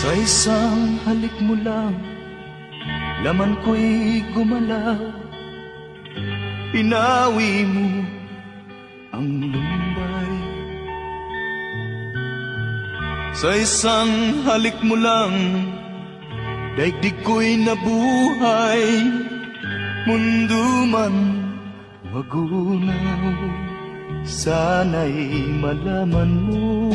Sa isang halik mo lang, laman ko'y gumalaw. Pinawi mo ang lumbay. Sa isang halik mo lang, daigdig ko'y nabuhay. Mundo man magunaw, sana'y malaman mo,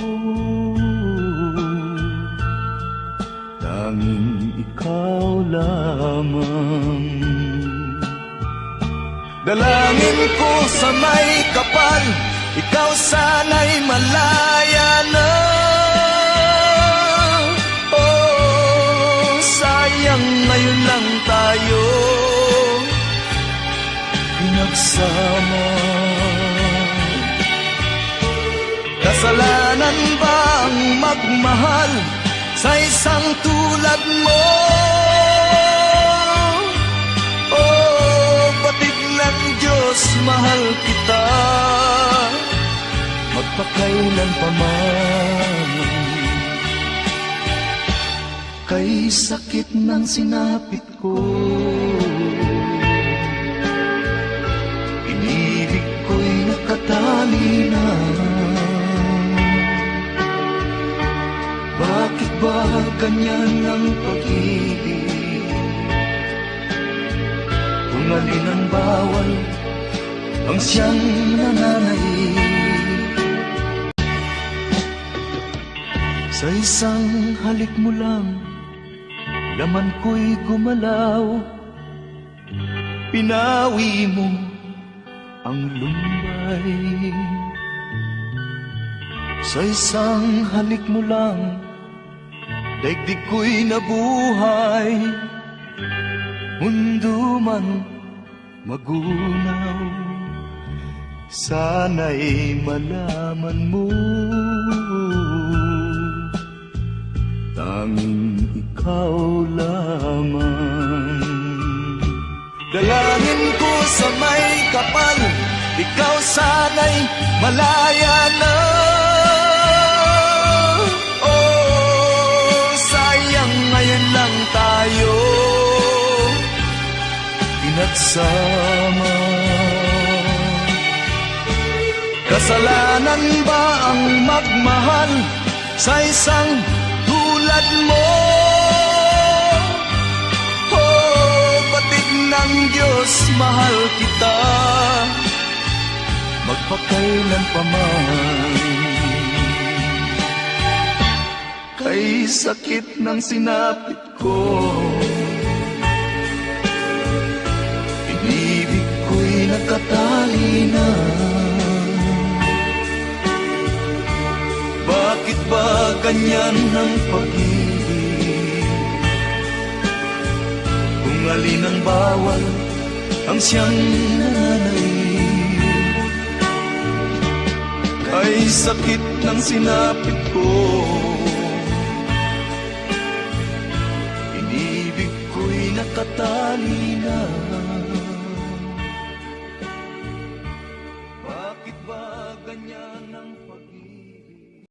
tanging ikaw lamang. Dalangin ko sa may kapal, ikaw sana'y malaya na. Oh, sayang ngayon lang tayo pinagsama. Kasalanan ba ang magmahal sa isang tulad mo? Oh, batig ng Diyos, mahal kita magpakailan pa man. Kay sakit ng sinapit ko, inibig ko'y nakatali na. Bakit ba ganyan ang pag-ibig? Kung alin ang bawal, ang siyang nananaig. Sa isang halik mo lang, laman ko'y gumalaw. Pinawi mo ang lumbay. Sa isang halik mo lang, daigdig ko'y nabuhay. Mundo man magunaw, sana'y malaman mo, tanging ikaw lamang. Dalangin ko sa may kapal, ikaw sana'y malaya na. Oh, sayang ngayon lang tayo pinagsama. Kasalanan ba ang magmahal sa isang tulad mo? Oh, batig ng Diyos, mahal kita magpakailan pa man. Kay sakit ng sinapit ko, inibig ko'y nakatali na. Bakit ba ganyan ang pag-ibig? Kung alin ang bawal, ang siyang nananaig. Kay sakit ng sinapit ko, inibig ko'y nakatali na.